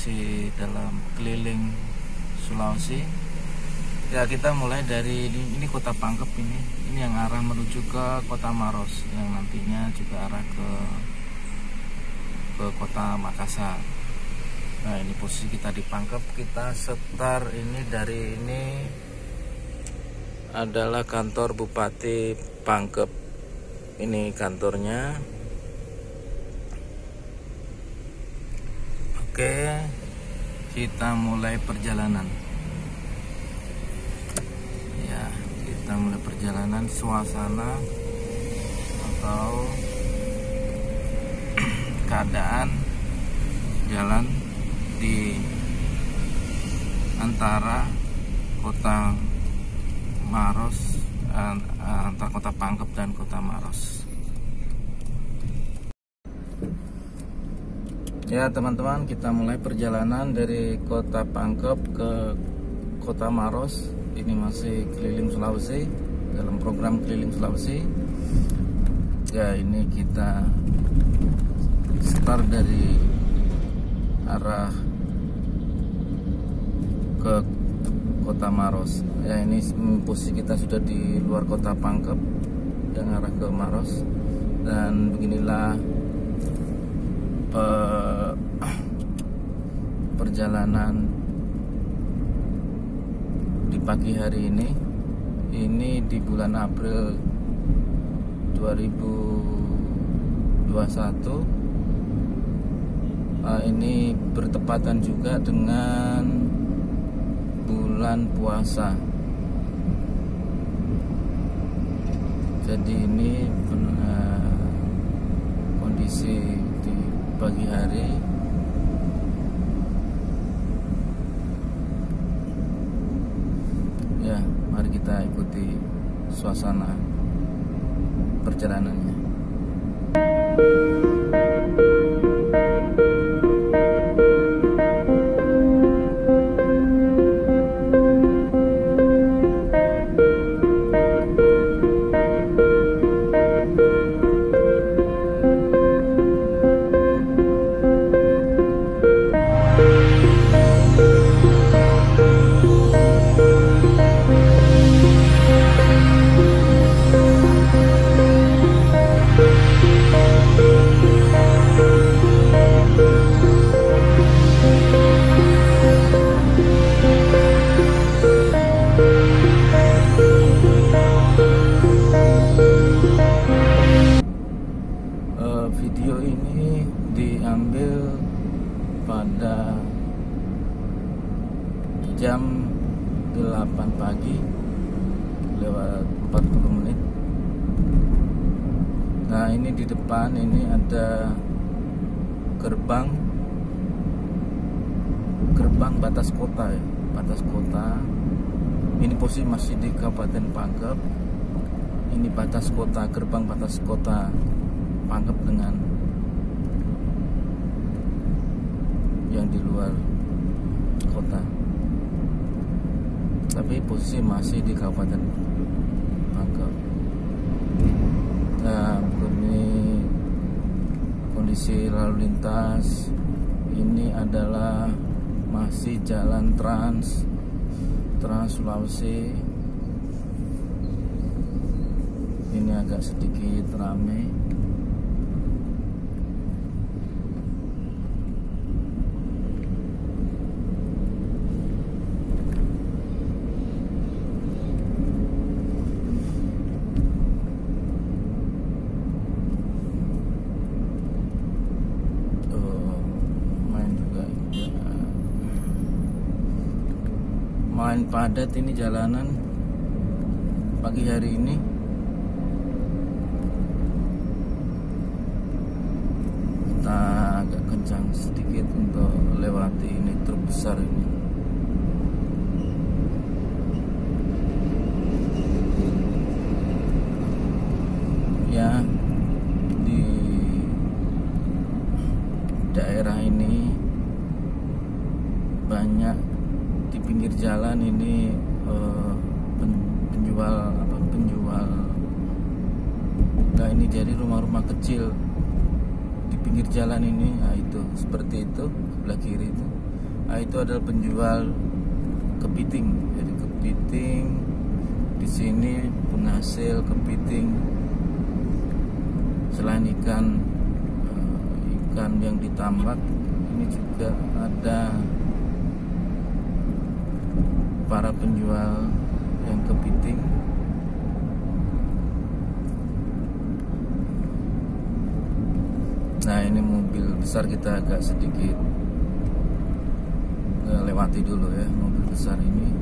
masih dalam keliling Sulawesi. Ya, kita mulai dari ini Kota Pangkep ini yang arah menuju ke Kota Maros, yang nantinya juga arah ke Kota Makassar. Nah, ini posisi kita di Pangkep. Kita setar ini dari ini adalah kantor Bupati Pangkep. Ini kantornya. Oke, kita mulai perjalanan. Ya, kita mulai perjalanan. Suasana atau keadaan jalan di antara Kota Maros, antara Kota Pangkep dan Kota Maros. Ya teman-teman, kita mulai perjalanan dari Kota Pangkep ke Kota Maros. Ini masih keliling Sulawesi, dalam program keliling Sulawesi. Ya, ini kita start dari arah ke Kota Maros. Ya, ini posisi kita sudah di luar Kota Pangkep yang arah ke Maros. Dan beginilah perjalanan di pagi hari ini. Ini di bulan April 2021. Ini bertepatan juga dengan bulan puasa. Jadi ini kondisi di pagi hari. Ya, mari kita ikuti suasana perjalanannya. Video ini diambil pada jam 8 pagi lewat 40 menit. Nah, ini di depan ini ada gerbang batas kota ya, batas kota. Ini posisi masih di Kabupaten Pangkep. Ini batas kota, gerbang batas kota Pangkep dengan yang di luar kota. Tapi posisi masih di Kabupaten Pangkep. Nah, ini kondisi lalu lintas. Ini adalah masih jalan Trans Sulawesi. Ini agak sedikit ramai. Main padat ini jalanan pagi hari ini. Kita agak kencang sedikit untuk lewati ini truk besar ini. Ya, di daerah ini banyak di pinggir jalan ini penjual nah ini jadi rumah-rumah kecil di pinggir jalan ini. Nah, itu seperti itu sebelah kiri itu itu adalah penjual kepiting. Jadi kepiting di sini penghasil kepiting. Selain ikan yang ditambak, ini juga ada para penjual yang kepiting. Nah, ini mobil besar, kita agak sedikit lewati dulu ya. Mobil besar ini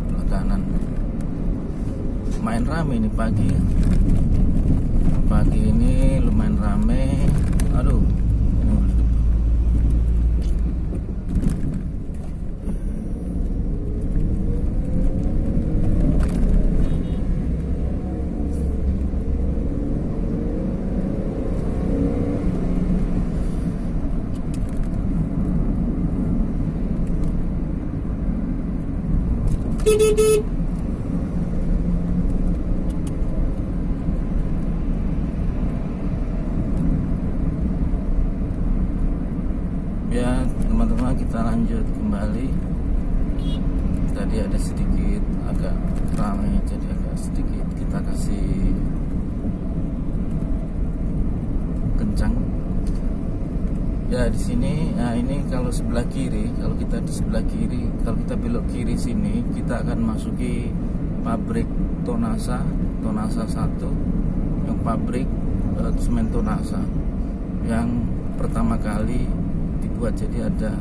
belah kanan. Lumayan rame ini pagi ya. Pagi ini lumayan rame. Aduh, ya teman-teman, kita lanjut kembali. Tadi ada sedikit agak ramai, jadi agak sedikit kita kasih kencang. Ya di sini, nah ini kalau sebelah kiri, kalau kita di sebelah kiri, kalau kita belok kiri sini, kita akan masuki pabrik Tonasa 1, yang pabrik semen Tonasa yang pertama kali dibuat. Jadi ada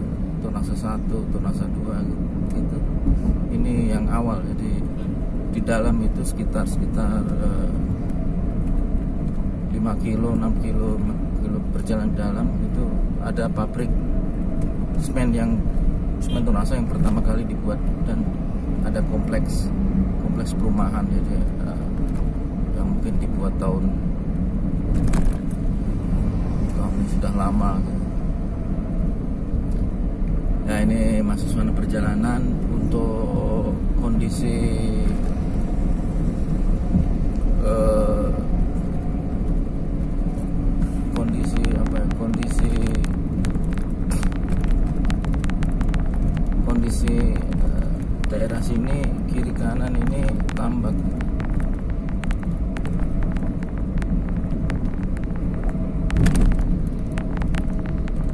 Tonasa 1, Tonasa 2 gitu. Ini yang awal. Jadi di dalam itu sekitar 5 kilo, 6 kilo berjalan dalam itu ada pabrik semen Tonasa yang pertama kali dibuat, dan ada kompleks perumahan. Jadi yang mungkin dibuat tahun sudah lama. Ya, ini masih suasana perjalanan. Untuk kondisi daerah sini, kiri kanan ini tambak.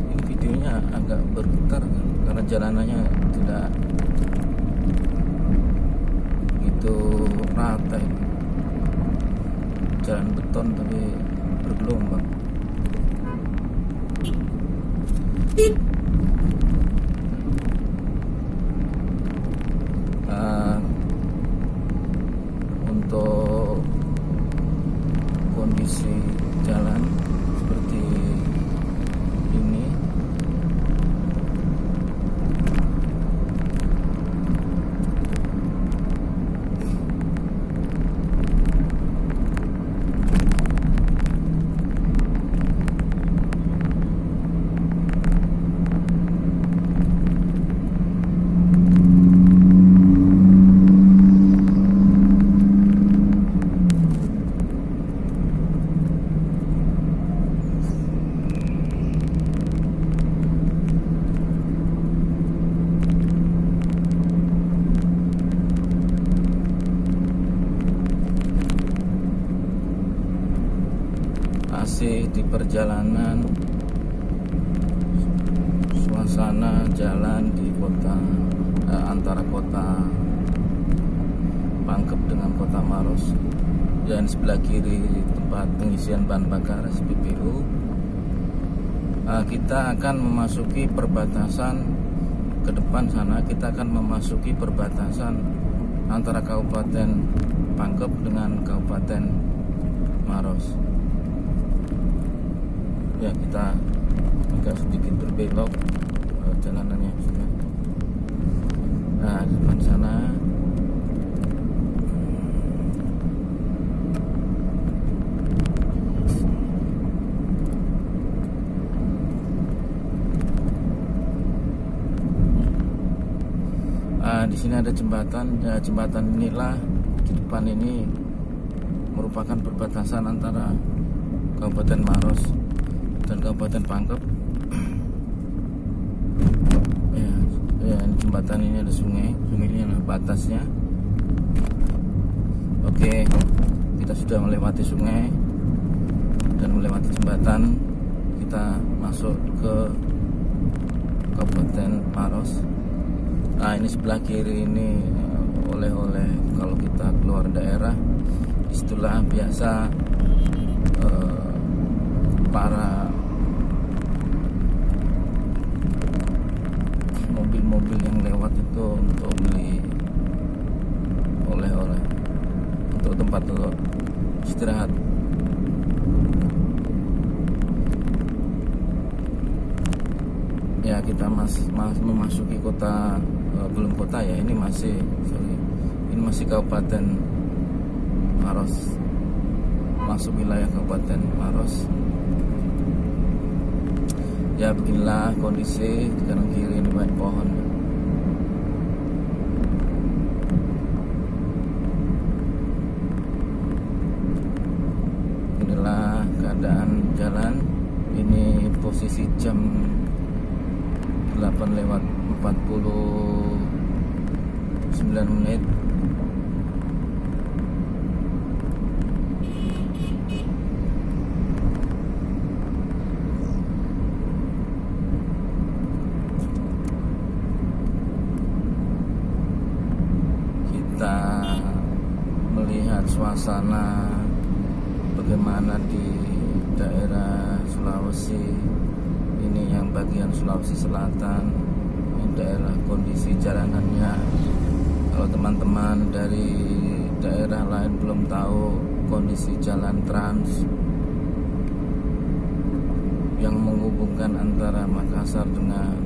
Ini videonya agak bergetar karena jalanannya tidak gitu rata ini. Jalan beton tapi bergelombang. Untuk kondisi jalan seperti ini, masih di perjalanan. Suasana jalan di kota antara kota Pangkep dengan kota Maros, dan sebelah kiri tempat pengisian bahan bakar SPBU. Kita akan memasuki perbatasan ke depan sana. Kita akan memasuki perbatasan antara Kabupaten Pangkep dengan Kabupaten Maros. Ya, kita agak sedikit berbelok jalanannya. Nah, di depan sana di sini ada jembatan. Ya, jembatan inilah di depan ini merupakan perbatasan antara Kabupaten Maros dan Kabupaten Pangkep. Ya, jembatan ini ada sungai ini adalah batasnya. Oke, kita sudah melewati sungai dan melewati jembatan, kita masuk ke Kabupaten Maros. Nah, ini sebelah kiri ini oleh-oleh kalau kita keluar daerah, istilah biasa para mobil-mobil yang lewat itu untuk beli oleh-oleh, untuk tempat untuk istirahat. Ya, kita memasuki kota, belum kota ya, ini masih Kabupaten Maros, masuk wilayah Kabupaten Maros. Ya, beginilah kondisi di kanan kiri ini banyak pohon. Inilah keadaan jalan. Ini posisi jam 8:49. Kita melihat suasana bagaimana di daerah Sulawesi ini, yang bagian Sulawesi Selatan, ini daerah kondisi jalanannya. Kalau teman-teman dari daerah lain belum tahu kondisi jalan trans yang menghubungkan antara Makassar dengan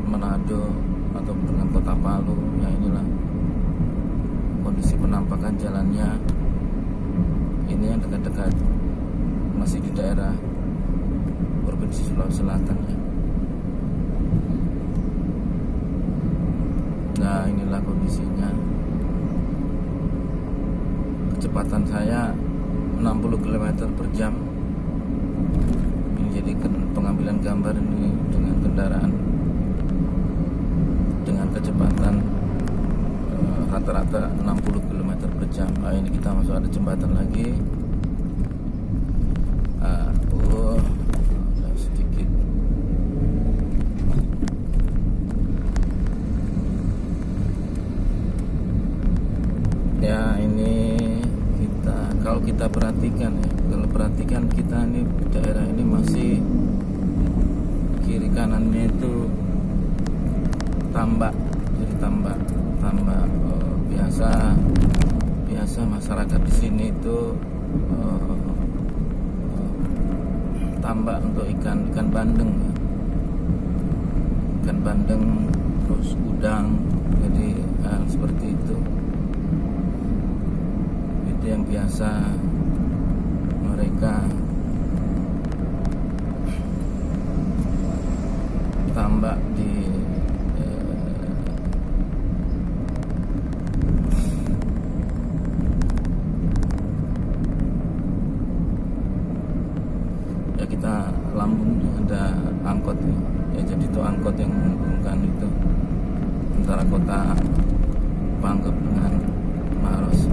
Manado atau dengan Kota Palu, ya inilah kondisi penampakan jalannya. Ini yang dekat-dekat masih di daerah Provinsi Sulawesi Selatan ya. Nah, inilah kondisinya. Kecepatan saya 60 km per jam. Ini jadi pengambilan gambar ini dengan kendaraan dengan kecepatan rata-rata 60 km per jam. Nah, ini kita masuk, ada jembatan lagi. Sedikit. Ya, ini kalau kita perhatikan ya, kita ini daerah ini masih kiri kanannya itu tambak, jadi tambak biasa masyarakat di sini itu tambak untuk ikan bandeng ya. Ikan bandeng, terus udang, jadi seperti itu yang biasa mereka tambak di ya. Kita lambung ada angkot ya, jadi itu angkot yang menghubungkan itu antara Kota Pangkep dengan Maros.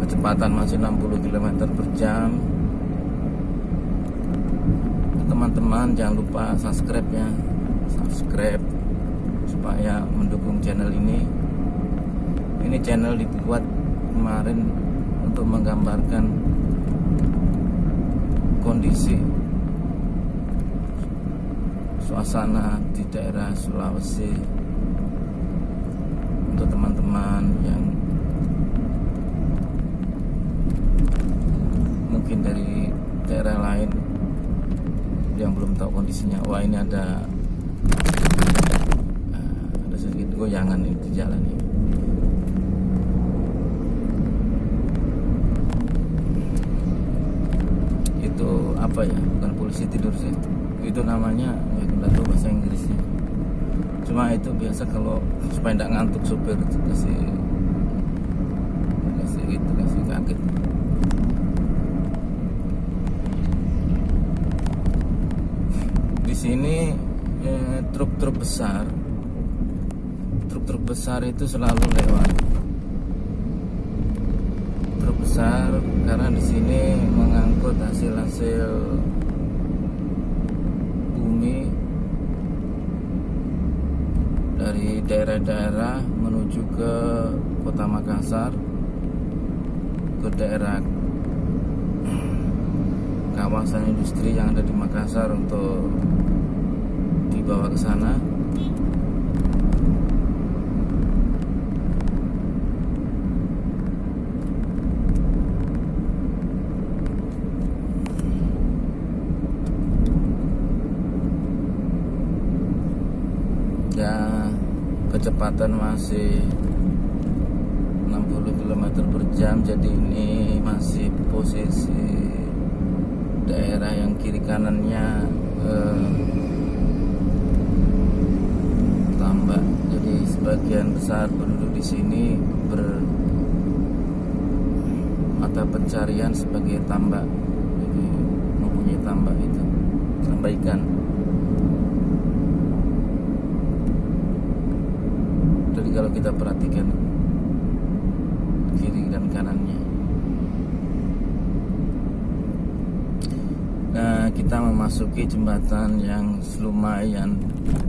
Kecepatan masih 60 km per jam. Teman-teman jangan lupa subscribe ya, subscribe supaya mendukung channel ini. Ini channel dibuat kemarin untuk menggambarkan kondisi suasana di daerah Sulawesi untuk teman-teman yang mungkin dari daerah lain yang belum tahu kondisinya. Wah, ini ada sedikit goyangan ini di jalan ini. Itu apa ya? Bukan polisi tidur sih. Itu namanya ya, nggak tahu bahasa Inggrisnya. Cuma itu biasa kalau supaya tidak ngantuk supir, kasih kaget. Di sini truk-truk besar itu selalu lewat. Truk besar karena di sini mengangkut hasil-hasil bumi dari daerah-daerah menuju ke Kota Makassar, ke daerah kawasan industri yang ada di Makassar untuk dibawa ke sana. Ya, kecepatan masih 60 km per jam, jadi ini masih posisi daerah yang kiri kanannya tambak. Jadi sebagian besar penduduk di sini bermata pencarian sebagai tambak, jadi mempunyai tambak itu, tambak ikan. Jadi kalau kita perhatikan kiri dan kanannya. Nah, kita memasuki jembatan yang lumayan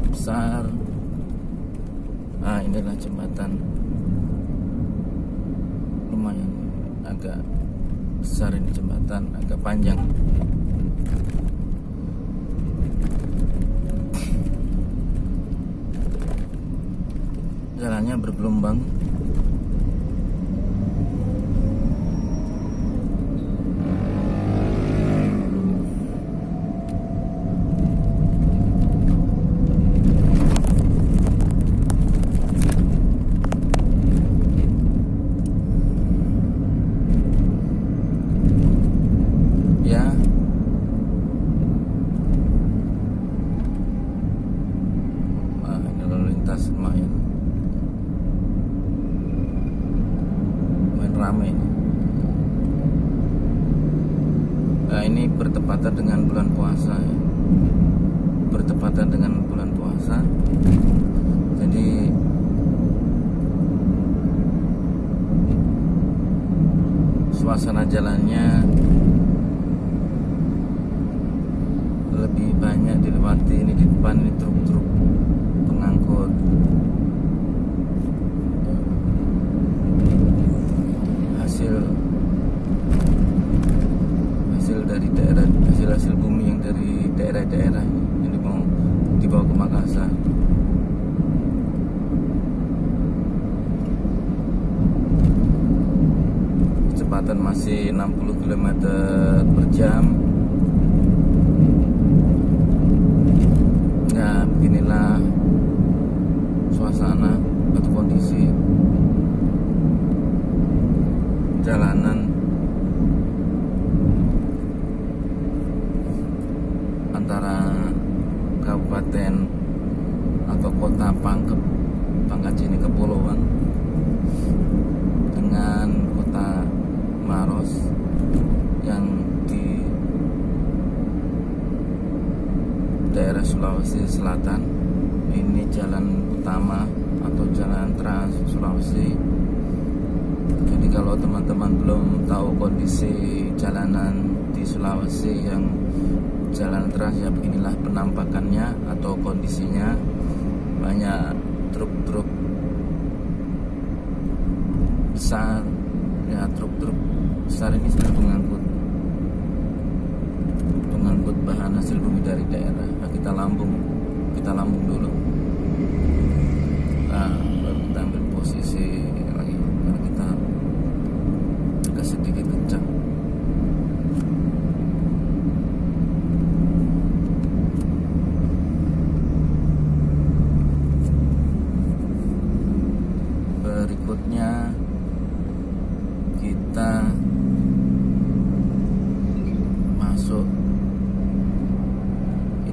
besar. Nah, inilah jembatan lumayan agak besar, ini jembatan agak panjang. Jalannya bergelombang. Ya, ini lalu lintas lumayan ramai. Nah, ini bertepatan dengan bulan puasa ya. Bertepatan dengan bulan puasa. Jadi suasana jalannya lebih banyak dilewati. Ini di depan ini truk-truk pengangkut hasil dari daerah, hasil bumi yang dari daerah-daerah yang dibawa ke Makassar. Kecepatan masih 60 km per jam. Nah, beginilah suasana atau kondisi jalanan antara kabupaten atau kota Pangkatjeni Kepulauan dengan kota Maros yang di daerah Sulawesi Selatan. Ini jalan utama atau jalan Trans Sulawesi. Jadi kalau teman-teman belum tahu kondisi jalanan di Sulawesi yang jalan trans, ya beginilah penampakannya atau kondisinya. Banyak truk-truk besar, ya truk-truk besar ini sedang mengangkut bahan hasil bumi dari daerah. Nah, kita lambung dulu. Nah, baru kita ambil posisi lagi karena kita agak sedikit kencang. Berikutnya kita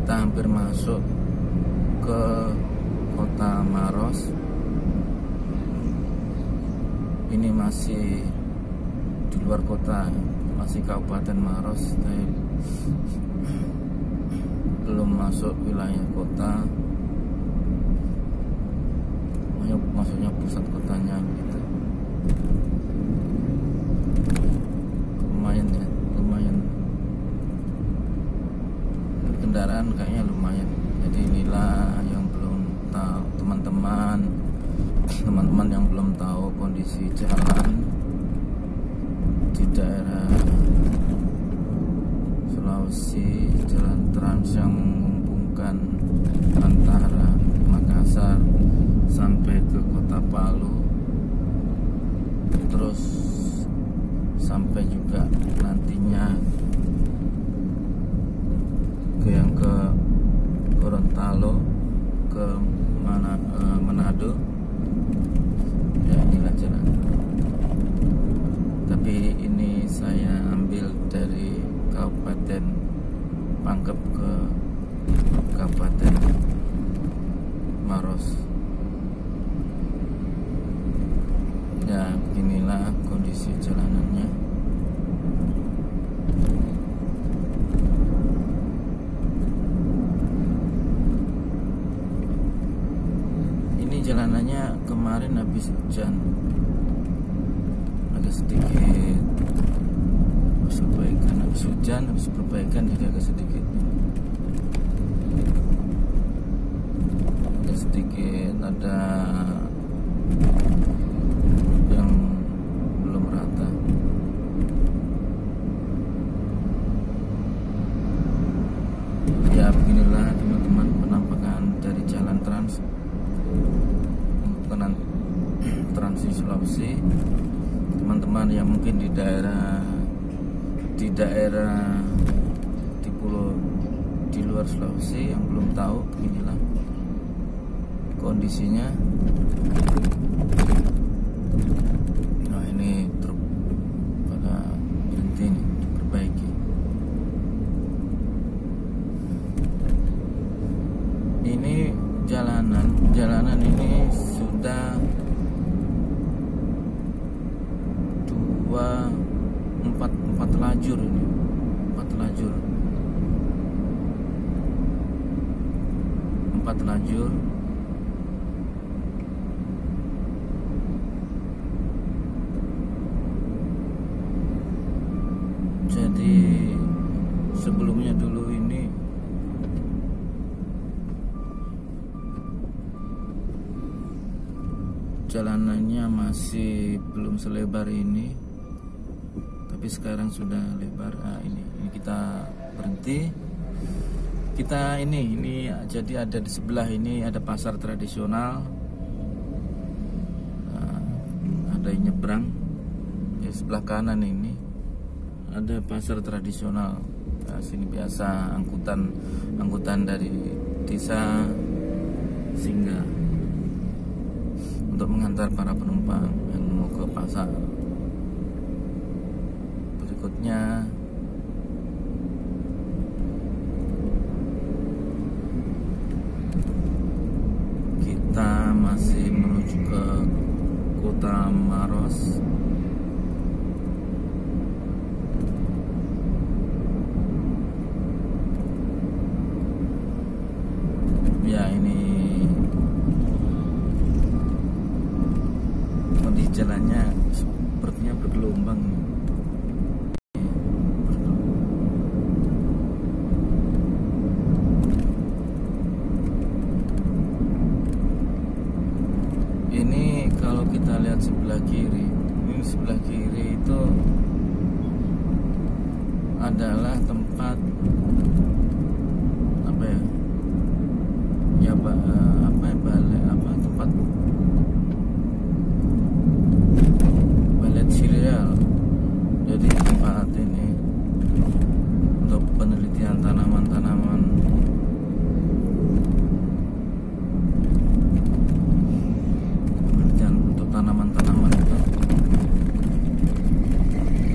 hampir masuk ke kota Maros. Ini masih di luar kota, masih Kabupaten Maros. belum masuk wilayah kota, maksudnya pusat kotanya gitu. Lumayan ya, lumayan. Kendaraan kayaknya lumayan. Jadi inilah yang belum tahu, teman-teman yang belum tahu kondisi jalan di daerah Sulawesi, jalan trans yang menghubungkan antara Makassar sampai ke kota Palu, terus sampai juga nantinya ke Gorontalo, ke Manado. Ya inilah jalan. Tapi ini saya ambil dari Kabupaten Pangkep ke Kabupaten Maros. Ya beginilah kondisi jalanannya. Ini jalanannya kemarin habis hujan, agak sedikit harus perbaikan. Habis hujan, habis perbaikan, jadi agak sedikit ada yang belum rata. Ya beginilah teman-teman penampakan dari jalan trans di Sulawesi. Teman-teman yang mungkin di daerah di pulau di luar Sulawesi yang belum tahu, beginilah kondisinya. Nah ini truk pada berhenti nih, diperbaiki. Ini jalanan ini sudah 4 lajur ini, 4 lajur. Jadi sebelumnya dulu ini jalanannya masih belum selebar ini, tapi sekarang sudah lebar. Nah, ini kita berhenti. Kita ini jadi ada di sebelah ini ada pasar tradisional. Nah, ada yang nyebrang di sebelah kanan ini ada pasar tradisional. Nah, sini biasa angkutan dari desa singgah untuk mengantar para penumpang yang mau ke pasar. Berikutnya kita masih menuju ke kota Maros. Ya ini kondisi jalannya sepertinya bergelombang. Ini kalau kita lihat sebelah kiri, itu adalah tempat apa ya? Tempat balai sirial. Jadi tempat ini untuk penelitian tanaman-tanaman. Untuk tanaman-tanaman itu.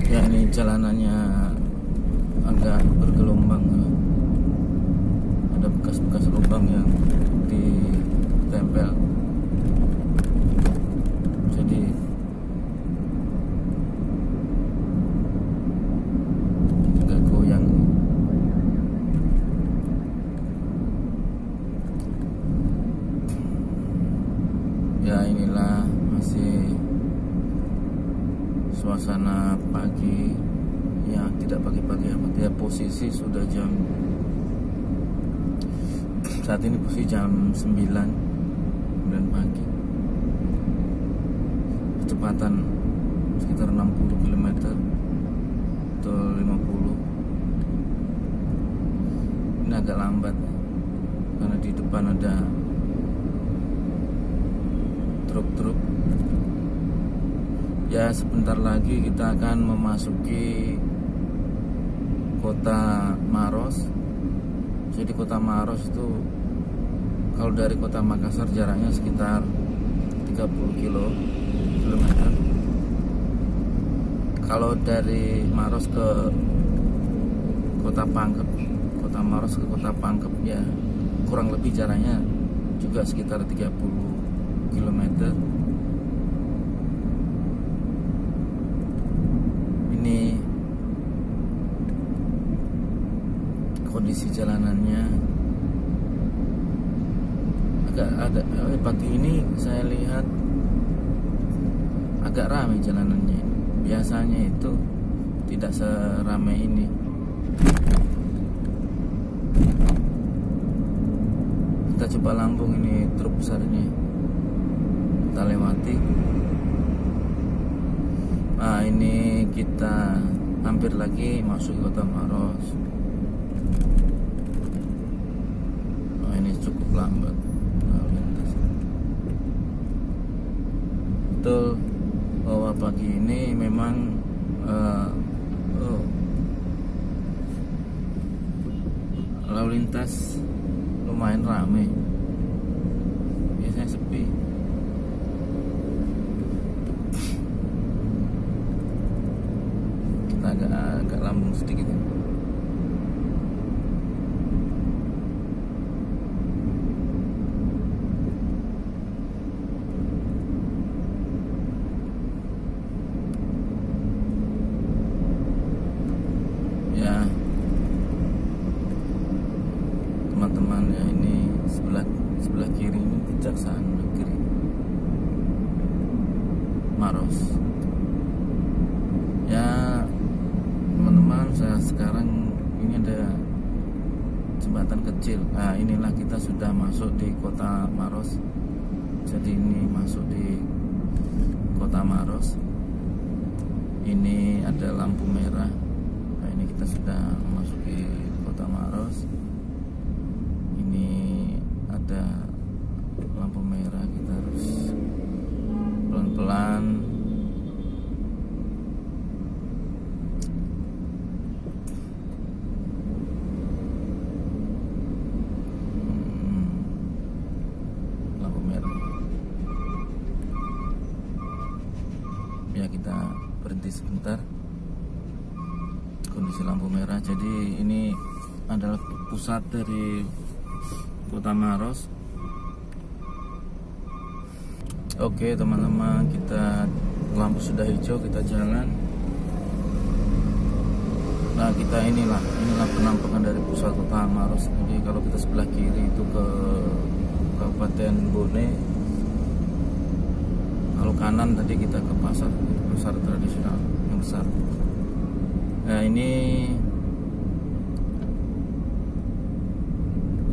Ya ini jalanannya agak bergelombang. Ada bekas-bekas lubang yang ditempel, jadi agak goyang. Ya, inilah masih suasana pagi, ya tidak pagi-pagi amat ya. Posisi sudah saat ini posisi jam 9 pagi. Kecepatan sekitar 60 km atau 50. Ini agak lambat karena di depan ada truk-truk. Ya, sebentar lagi kita akan memasuki kota Maros. Jadi kota Maros itu kalau dari kota Makassar jaraknya sekitar 30 km. Kalau dari Maros ke kota Pangkep, kota Maros ke kota Pangkep, ya kurang lebih jaraknya juga sekitar 30 km. Ini kondisi jalanannya agak ada pagi ini saya lihat agak ramai jalanannya. Biasanya itu tidak seramai ini. Kita coba lambung ini, truk besar ini kita lewati. Nah, ini kita hampir lagi masuk kota Maros. Oh, ini cukup lambat lalu lintas. Betul bahwa pagi ini memang lalu lintas lumayan ramai. Biasanya sepi. Agak lambung sedikit. Ya, teman-teman, ya ini sebelah kiri ini Kejaksaan Negeri Maros. Ya, teman-teman, saya sekarang ini ada jembatan kecil. Nah, inilah kita sudah masuk di kota Maros. Jadi ini masuk di kota Maros. Ini ada lampu merah. Nah, ini kita sudah memasuki kota Maros. Ini ada lampu merah, kita harus pelan-pelan. Ya, kita berhenti sebentar. Kondisi lampu merah. Jadi ini adalah pusat dari kota Maros. Oke, teman-teman, kita lampu sudah hijau, kita jalan. Nah, kita inilah penampakan dari pusat kota Maros. Jadi kalau kita sebelah kiri itu ke Kabupaten Bone. Kalau kanan tadi kita ke pasar tradisional yang besar. Nah, ini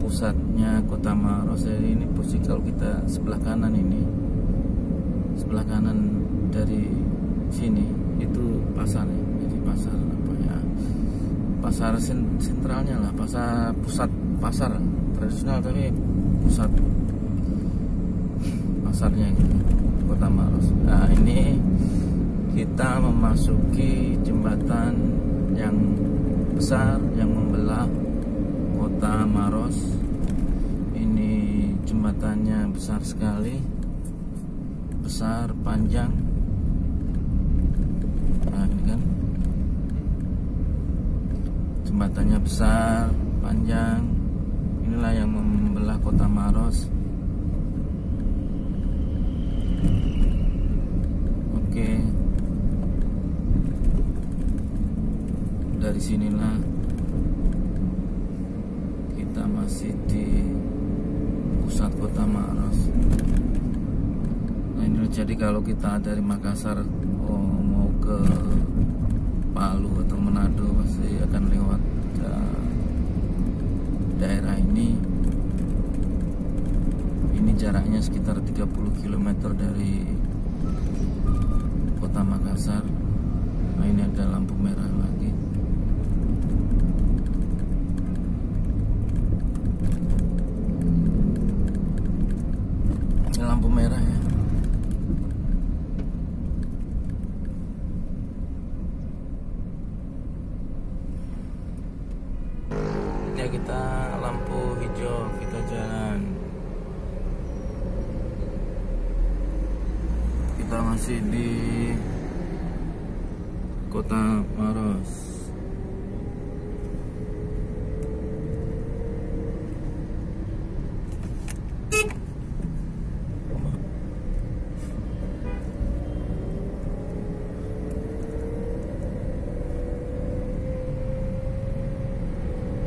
pusatnya kota Maros. Ini posisi kalau kita sebelah kanan dari sini itu pasar ya. Jadi pasar apa ya? Pasar sentralnya lah, pusat pasar tradisional, tapi pusat pasarnya gitu. Kota Maros. Nah, ini kita memasuki jembatan yang besar yang membelah kota Maros. Ini jembatannya besar sekali, besar, panjang. Nah, ini kan jembatannya besar, panjang. Inilah yang membelah kota Maros. Oke, dari sinilah kita masih di pusat kota Maros. Jadi kalau kita dari Makassar mau ke Palu atau Manado pasti akan lewat daerah ini. Ini jaraknya sekitar 30 km dari kota Makassar. Nah, ini ada lampu merah lagi. Ini lampu merah ya. Ya, kita lampu hijau, kita jalan. Kita masih di Kota Maros.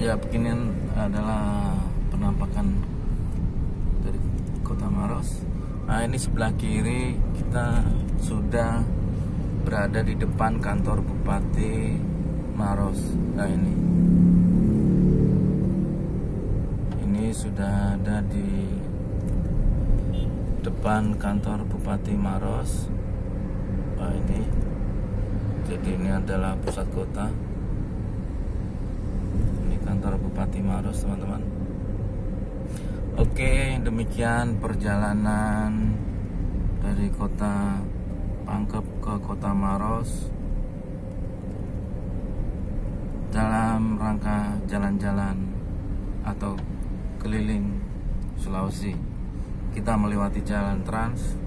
Ya, beginian adalah penampakan dari Kota Maros. Nah, ini sebelah kiri kita sudah berada di depan kantor Bupati Maros. Nah, ini sudah ada di depan kantor Bupati Maros. Nah, ini jadi ini adalah pusat kota. Ini kantor Bupati Maros, teman-teman. Oke, demikian perjalanan dari Kota Pangkep ke Kota Maros dalam rangka jalan-jalan atau keliling Sulawesi. Kita melewati jalan Trans,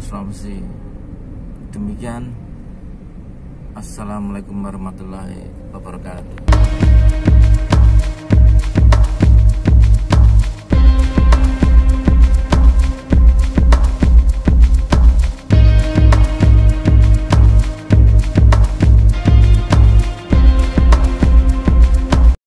Sulawesi. Demikian. Assalamualaikum warahmatullahi wabarakatuh.